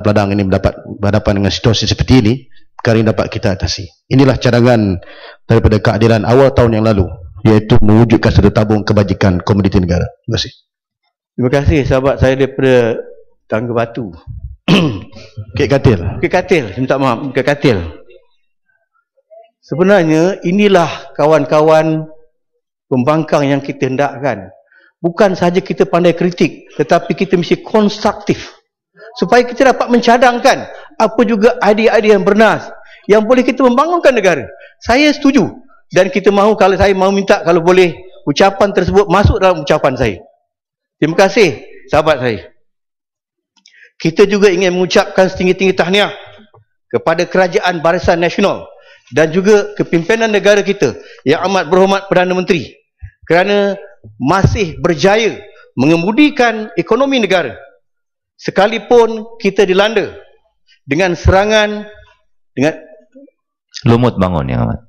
Peladang ini mendapat berhadapan dengan situasi seperti ini, perkara ini dapat kita atasi. Inilah cadangan daripada keadilan awal tahun yang lalu, iaitu mewujudkan satu tabung kebajikan komoditi negara. Terima kasih. Terima kasih sahabat saya daripada Tangga Batu. Bukit Katil. Bukit Katil, minta maaf, Bukit Katil. Sebenarnya inilah kawan-kawan pembangkang yang kita hendakkan. Bukan sahaja kita pandai kritik, tetapi kita mesti konstruktif. Supaya kita dapat mencadangkan apa juga idea-idea yang bernas, yang boleh kita membangunkan negara. Saya setuju. Dan kita mahu, kalau saya mahu minta, kalau boleh, ucapan tersebut masuk dalam ucapan saya. Terima kasih, sahabat saya. Kita juga ingin mengucapkan setinggi-tinggi tahniah kepada Kerajaan Barisan Nasional dan juga kepimpinan negara kita yang amat berhormat Perdana Menteri kerana masih berjaya mengemudikan ekonomi negara sekalipun kita dilanda dengan serangan dengan lumut bangun yang amat.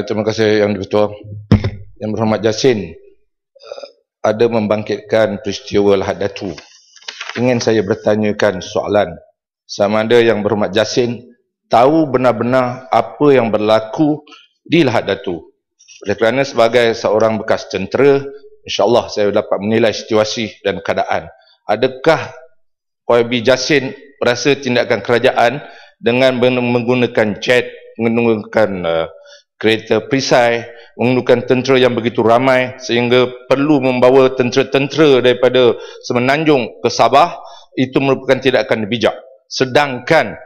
Terima kasih Yang Di-Pertua. Yang berhormat Jasin, ada membangkitkan peristiwa Lahad Datu. Ingin saya bertanyakan soalan, sama ada Yang berhormat Jasin tahu benar-benar apa yang berlaku di Lahad Datu. Oleh kerana sebagai seorang bekas tentera, insya-Allah saya dapat menilai situasi dan keadaan. Adakah YB Jasin merasa tindakan kerajaan dengan menggunakan jet, menggunakan kereta perisai, menggunakan tentera yang begitu ramai sehingga perlu membawa tentera-tentera daripada Semenanjung ke Sabah, itu merupakan tindakan bijak. Sedangkan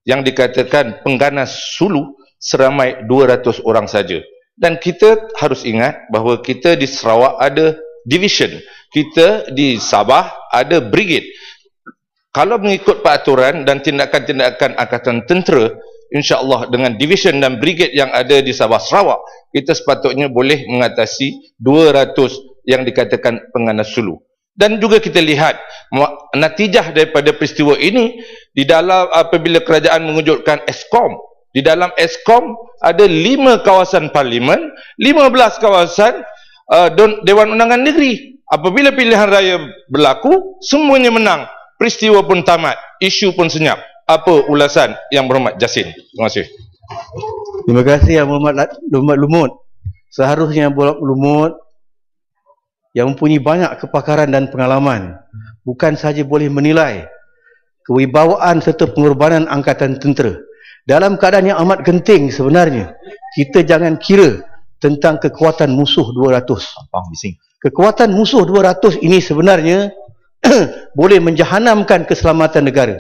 yang dikatakan pengganas Sulu seramai 200 orang saja. Dan kita harus ingat bahawa kita di Sarawak ada division, kita di Sabah ada brigade. Kalau mengikut peraturan dan tindakan-tindakan Angkatan Tentera, insya-Allah dengan division dan brigade yang ada di Sabah Sarawak, kita sepatutnya boleh mengatasi 200 yang dikatakan pengganas Sulu. Dan juga kita lihat natijah daripada peristiwa ini di dalam apabila kerajaan mewujudkan Eskom. Di dalam Eskom ada 5 kawasan parlimen, 15 kawasan Dewan Undangan Negeri. Apabila pilihan raya berlaku, semuanya menang. Peristiwa pun tamat, isu pun senyap. Apa ulasan Yang berhormat Jasin? Terima kasih. Terima kasih Yang berhormat Lumut. Seharusnya Yang berhormat Lumut yang mempunyai banyak kepakaran dan pengalaman bukan sahaja boleh menilai kewibawaan serta pengorbanan Angkatan Tentera. Dalam keadaan yang amat genting sebenarnya, kita jangan kira tentang kekuatan musuh 200. Kekuatan musuh 200 ini sebenarnya boleh menjahanamkan keselamatan negara.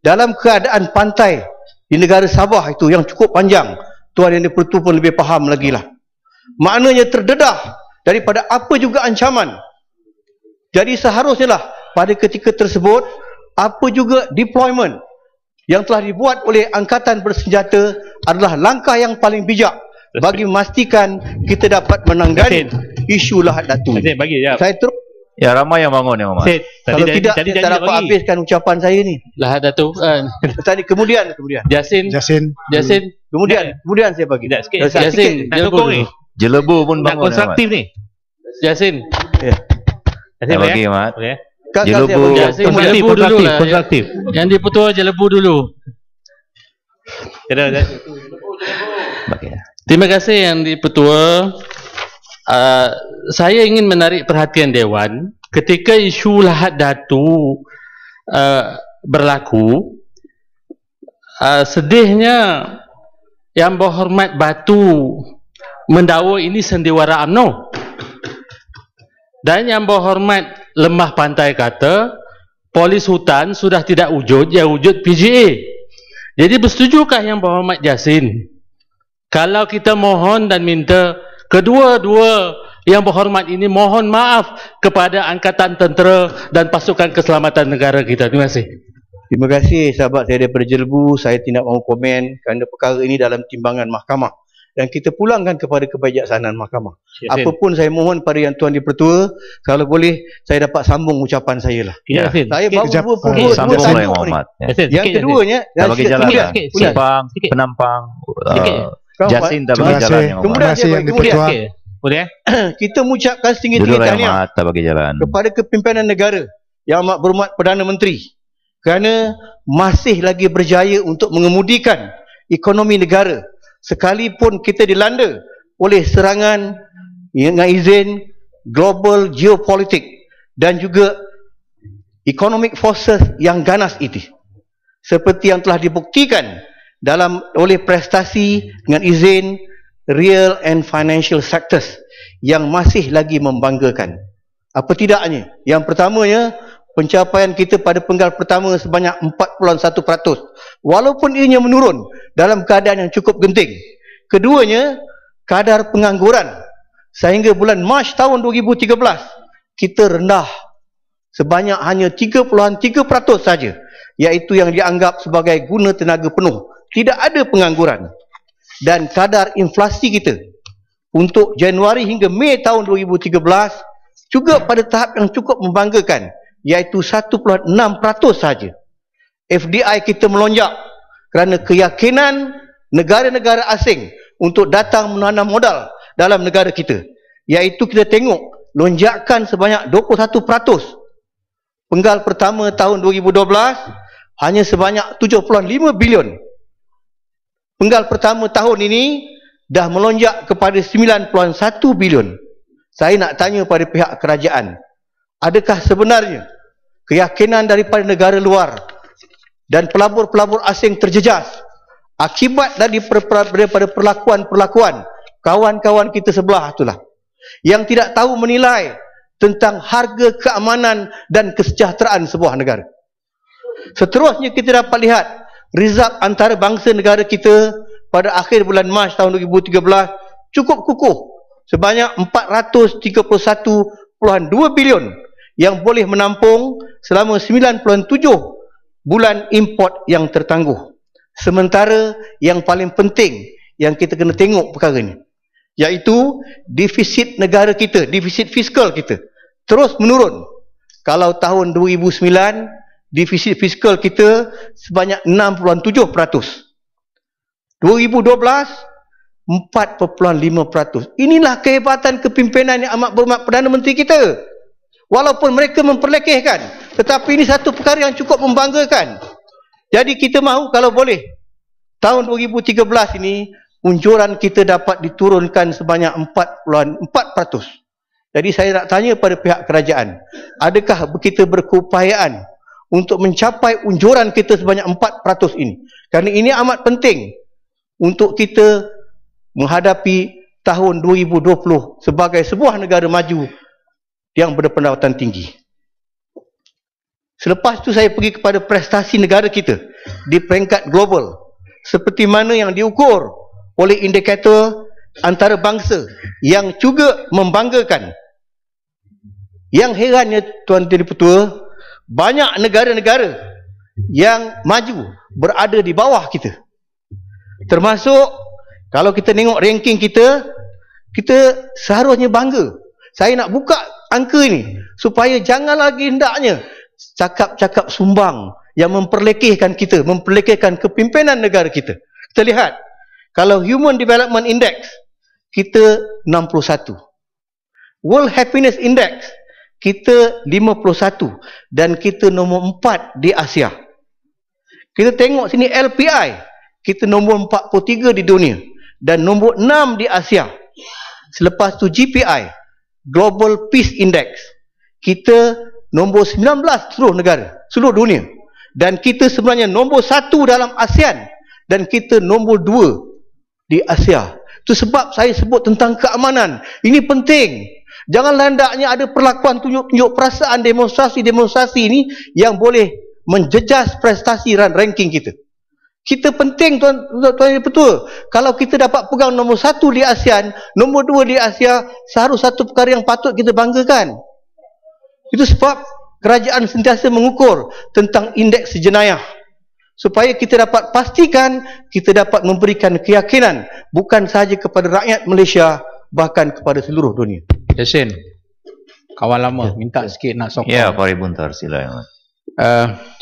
Dalam keadaan pantai di negara Sabah itu yang cukup panjang, Tuan Yang Di-Pertua pun lebih faham lagi lah. Maknanya terdedah daripada apa juga ancaman. Jadi seharusnya lah pada ketika tersebut, apa juga deployment yang telah dibuat oleh Angkatan Bersenjata adalah langkah yang paling bijak bagi memastikan kita dapat menangani isu Lahad Datu. Saya terus ya, ramai yang bangun Yang Amat. Kalau tidak, saya tak dapat habiskan ucapan saya ni. Lahad Datu. Tadi kemudian Jasin. Kemudian saya bagi. Jasin, Jelebu pun bangun. Konstruktif ni. Jasin. Ya. Bagi Amat. Jelebu. Jelebu dulu lah. Yang Di-Pertua jelebu dulu. Terima kasih Yang Di-Pertua. Saya ingin menarik perhatian Dewan ketika isu Lahad Datu berlaku. Sedihnya Yang berhormat Batu mendakwa ini sendiwara UMNO, dan Yang berhormat Lembah Pantai kata polis hutan sudah tidak wujud, ya wujud PGA. Jadi bersetujukah Yang berhormat Jasin kalau kita mohon dan minta kedua-dua Yang berhormat ini mohon maaf kepada Angkatan Tentera dan pasukan keselamatan negara kita? Terima kasih. Terima kasih sahabat saya daripada Jelebu. Saya tidak mahu komen kerana perkara ini dalam timbangan mahkamah dan kita pulangkan kepada kebijaksanaan mahkamah. Apapun saya mohon pada Yang Tuan Di-Pertua, kalau boleh saya dapat sambung ucapan saya lah. Saya baru yang keduanya, Simpang, Penampang, Jasin tak bagi jalan Yang Amat. Boleh kita mengucapkan setinggi-tinggi tahniah kepada kepimpinan negara Yang amat berhormat Perdana Menteri kerana masih lagi berjaya untuk mengemudikan ekonomi negara sekalipun kita dilanda oleh serangan dengan izin global geopolitik dan juga economic forces yang ganas itu, seperti yang telah dibuktikan oleh prestasi dengan izin real and financial sectors yang masih lagi membanggakan. Apa tidaknya? Yang pertamanya, pencapaian kita pada penggal pertama sebanyak 4.1%, walaupun ianya menurun dalam keadaan yang cukup genting. Keduanya, kadar pengangguran sehingga bulan Mac tahun 2013 kita rendah sebanyak hanya 3.3% saja, iaitu yang dianggap sebagai guna tenaga penuh. Tidak ada pengangguran. Dan kadar inflasi kita untuk Januari hingga Mei tahun 2013 juga pada tahap yang cukup membanggakan, iaitu 1.6% saja. FDI kita melonjak kerana keyakinan negara-negara asing untuk datang menanam modal dalam negara kita, iaitu kita tengok lonjakan sebanyak 21%. Penggal pertama tahun 2012 hanya sebanyak 7.5 bilion. Penggal pertama tahun ini dah melonjak kepada 9.1 bilion. Saya nak tanya pada pihak kerajaan, adakah sebenarnya keyakinan daripada negara luar dan pelabur-pelabur asing terjejas akibat daripada perlakuan-perlakuan kawan-kawan kita sebelah itulah, yang tidak tahu menilai tentang harga keamanan dan kesejahteraan sebuah negara. Seterusnya kita dapat lihat rizab antarabangsa negara kita pada akhir bulan Mac tahun 2013 cukup kukuh sebanyak 431.2 bilion yang boleh menampung selama 9.7 bulan import yang tertangguh. Sementara yang paling penting yang kita kena tengok perkara ini, iaitu defisit negara kita, defisit fiskal kita terus menurun. Kalau tahun 2009 defisit fiskal kita sebanyak 6.7%. 2012 4.5%. Inilah kehebatan kepimpinan yang amat berhormat Perdana Menteri kita. Walaupun mereka memperlekehkan, tetapi ini satu perkara yang cukup membanggakan. Jadi kita mahu kalau boleh tahun 2013 ini unjuran kita dapat diturunkan sebanyak 4%. Jadi saya nak tanya pada pihak kerajaan, adakah kita berkeupayaan untuk mencapai unjuran kita sebanyak 4% ini? Kerana ini amat penting untuk kita menghadapi tahun 2020 sebagai sebuah negara maju yang berpendapatan tinggi. Selepas itu saya pergi kepada prestasi negara kita di peringkat global, seperti mana yang diukur oleh indikator antarabangsa yang juga membanggakan. Yang herannya Tuan Tiri Petua, banyak negara-negara yang maju berada di bawah kita. Termasuk kalau kita tengok ranking kita, kita seharusnya bangga. Saya nak buka angka ini supaya jangan lagi hendaknya cakap-cakap sumbang yang memperlekehkan kita, memperlekehkan kepimpinan negara kita. Kita lihat, kalau Human Development Index kita 61, World Happiness Index kita 51, dan kita nombor 4 di Asia. Kita tengok sini LPI, kita nombor 43 di dunia dan nombor 6 di Asia. Selepas tu GPI, Global Peace Index, kita nombor 19 seluruh negara, seluruh dunia. Dan kita sebenarnya nombor 1 dalam ASEAN dan kita nombor 2 di Asia. Itu sebab saya sebut tentang keamanan. Ini penting. Janganlah hendaknya ada perlakuan tunjuk-tunjuk perasaan, demonstrasi-demonstrasi ini yang boleh menjejas prestasi dan ranking kita. Kita penting tuan betul. Kalau kita dapat pegang nombor 1 di ASEAN, nombor 2 di Asia, seharusnya satu perkara yang patut kita banggakan. Itu sebab kerajaan sentiasa mengukur tentang indeks jenayah, supaya kita dapat pastikan kita dapat memberikan keyakinan bukan sahaja kepada rakyat Malaysia, bahkan kepada seluruh dunia. Yasin, kawan lama minta sikit nak sokong. Ya, Pak Buntar, silakan.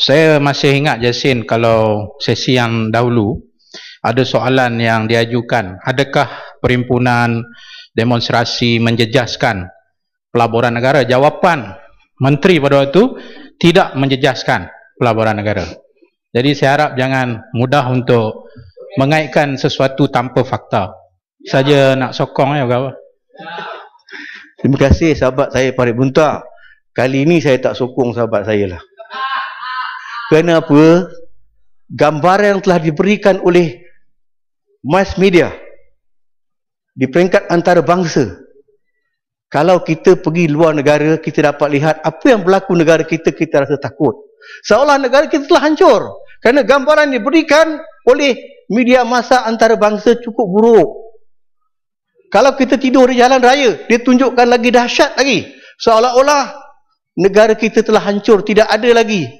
Saya masih ingat Yasin, kalau sesi yang dahulu ada soalan yang diajukan, adakah perhimpunan demonstrasi menjejaskan pelaburan negara? Jawapan Menteri pada waktu tidak menjejaskan. pelaburan negara. Jadi saya harap jangan mudah untuk mengaitkan sesuatu tanpa fakta. Saja nak sokong ya kawan. Terima kasih sahabat saya Farid Bunta. Kali ini saya tak sokong sahabat saya lah. Kenapa? Gambaran yang telah diberikan oleh mass media di peringkat antarabangsa. Kalau kita pergi luar negara, kita dapat lihat apa yang berlaku negara kita, kita rasa takut. Seolah negara kita telah hancur. Kerana gambaran diberikan oleh media massa antarabangsa cukup buruk. Kalau kita tidur di jalan raya, dia tunjukkan lagi dahsyat lagi. Seolah-olah negara kita telah hancur, tidak ada lagi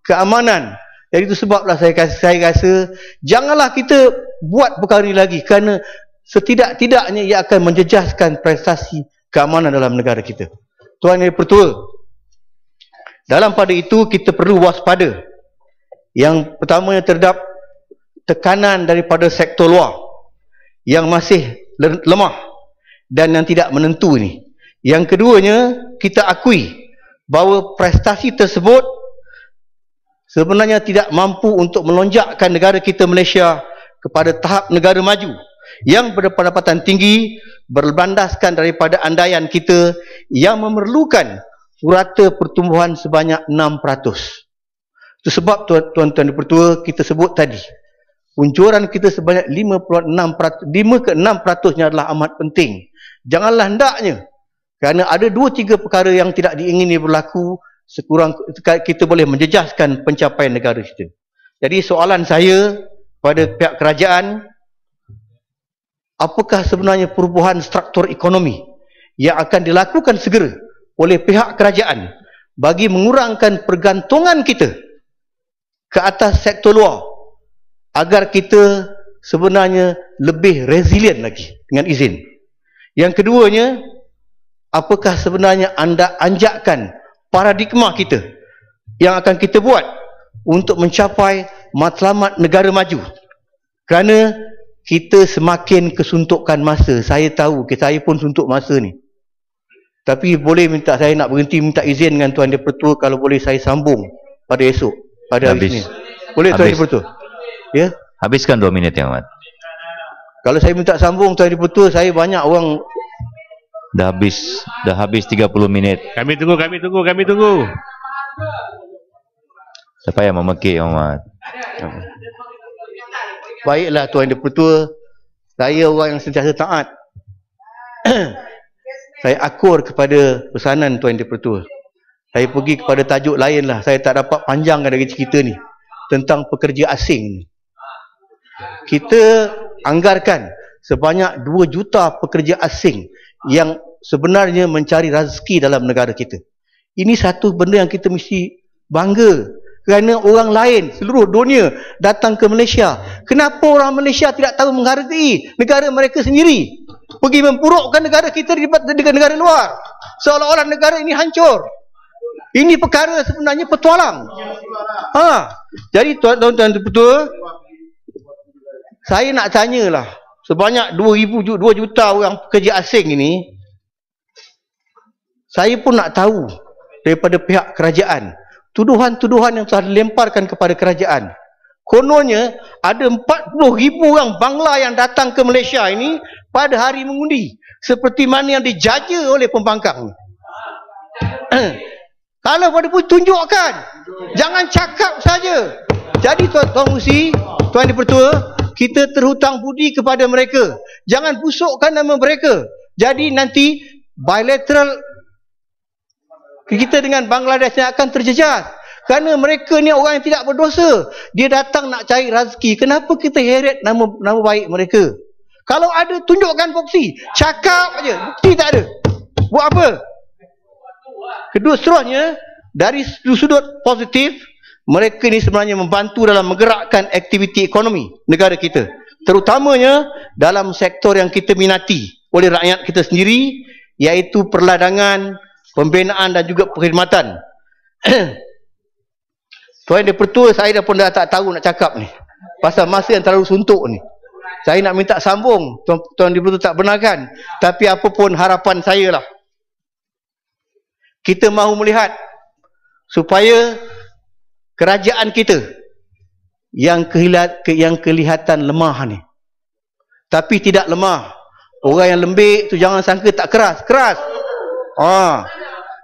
keamanan. Jadi itu sebablah saya rasa janganlah kita buat perkara ini lagi, kerana setidak-tidaknya ia akan menjejaskan prestasi keamanan dalam negara kita. Tuan Yang Pertua, dalam pada itu kita perlu waspada. Yang pertamanya terhadap tekanan daripada sektor luar yang masih lemah dan yang tidak menentu ini. Yang keduanya, kita akui bahawa prestasi tersebut sebenarnya tidak mampu untuk melonjakkan negara kita Malaysia kepada tahap negara maju yang berpendapatan tinggi berlandaskan daripada andaian kita yang memerlukan purata pertumbuhan sebanyak 6%. Itu sebab tuan-tuan Yang Pertua, kita sebut tadi unjuran kita sebanyak 5 ke 6% adalah amat penting. Janganlah hendaknya, kerana ada 2-3 perkara yang tidak diingini berlaku, sekurang kita boleh menjejaskan pencapaian negara kita. Jadi soalan saya pada pihak kerajaan, apakah sebenarnya perubahan struktur ekonomi yang akan dilakukan segera oleh pihak kerajaan bagi mengurangkan pergantungan kita ke atas sektor luar, agar kita sebenarnya lebih resilient lagi, dengan izin. Yang keduanya, apakah sebenarnya anda anjakkan paradigma kita yang akan kita buat untuk mencapai matlamat negara maju. Kerana kita semakin kesuntukan masa. Saya tahu, saya pun suntuk masa ni. Tapi boleh minta saya nak berhenti, minta izin dengan Tuan Yang Pertua, kalau boleh saya sambung pada esok, pada hari ini. Boleh Tuan Yang Pertua? Ya? Habiskan 2 minit Yang Amat. Kalau saya minta sambung Tuan Yang Pertua, saya banyak orang. Dah habis 30 minit. Kami tunggu. Siapa yang memekik Yang Amat? Baiklah Tuan Yang Pertua, saya orang yang sentiasa taat. Saya akur kepada pesanan Tuan Yang Pertua. Saya pergi kepada tajuk lain lah. Saya tak dapat panjangkan dari cerita ni tentang pekerja asing ni. Kita anggarkan sebanyak 2 juta pekerja asing yang sebenarnya mencari rezeki dalam negara kita. Ini satu benda yang kita mesti bangga, kerana orang lain seluruh dunia datang ke Malaysia. Kenapa orang Malaysia tidak tahu menghargai negara mereka sendiri, pergi memburukkan negara kita dengan negara luar, seolah-olah negara ini hancur? Ini perkara sebenarnya petualang. Jadi tuan-tuan Pertua, saya nak tanyalah, sebanyak 2 juta orang pekerja asing ini, saya pun nak tahu daripada pihak kerajaan, tuduhan-tuduhan yang telah dilemparkan kepada kerajaan. Kononnya ada 40,000 orang Bangla yang datang ke Malaysia ini pada hari mengundi, seperti mana yang dijaja oleh pembangkang. Kalau pada pun tunjukkan, jangan cakap saja. Jadi Tuan Musi, Tuan Yang Pertua, kita terhutang budi kepada mereka. Jangan busukkan nama mereka. Jadi nanti bilateral kita dengan Bangladesh akan terjejas. Kerana mereka ni orang yang tidak berdosa. Dia datang nak cari rezeki. Kenapa kita heret nama baik mereka? Kalau ada, tunjukkan bukti. Cakap aja, bukti tak ada. Buat apa? Kedua, seterusnya, dari sudut positif, mereka ni sebenarnya membantu dalam menggerakkan aktiviti ekonomi negara kita. Terutamanya dalam sektor yang kita minati oleh rakyat kita sendiri, iaitu perladangan, pembinaan dan juga perkhidmatan. Tuan Yang Pertua, saya pun dah tak tahu nak cakap ni, pasal masa yang terlalu suntuk ni. Saya nak minta sambung, Tuan Yang Pertua tak benarkan. Tapi apapun harapan saya lah, kita mahu melihat supaya kerajaan kita yang kelihatan lemah ni. Tapi tidak lemah. Orang yang lembik tu jangan sangka tak keras. Keras.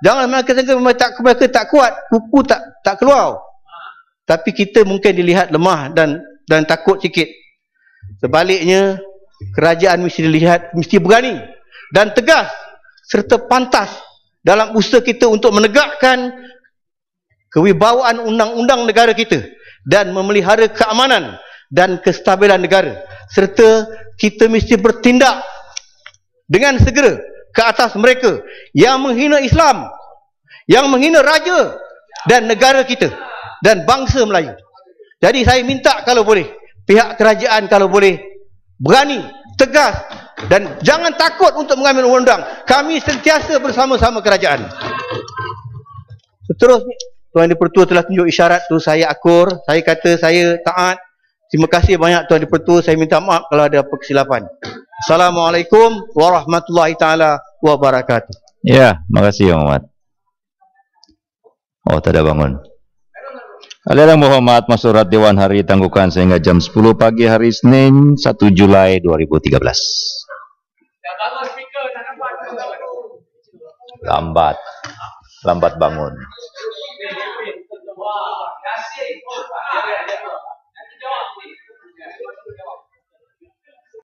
Jangan sangka mereka tak kuat. Kuku tak keluar. Tapi kita mungkin dilihat lemah dan takut sikit. Sebaliknya, kerajaan mesti dilihat, mesti berani dan tegas serta pantas dalam usaha kita untuk menegakkan kewibawaan undang-undang negara kita dan memelihara keamanan dan kestabilan negara. Serta kita mesti bertindak dengan segera ke atas mereka yang menghina Islam, yang menghina raja dan negara kita dan bangsa Melayu. Jadi saya minta kalau boleh, pihak kerajaan kalau boleh berani, tegas dan jangan takut untuk mengambil undang-undang. Kami sentiasa bersama-sama kerajaan. Seterusnya, Tuan Dipertua telah tunjuk isyarat tu, saya akur, saya kata saya taat. Terima kasih banyak Tuan Dipertua, saya minta maaf kalau ada apa kesilapan. Assalamualaikum warahmatullahi taala wabarakatuh. Ya, makasih Yang Hormat. Oh, tak ada bangun. Aliran Muhammad Masyurat Dewan hari ditangguhkan sehingga jam 10 pagi hari Senin 1 Julai 2013. Lambat bangun.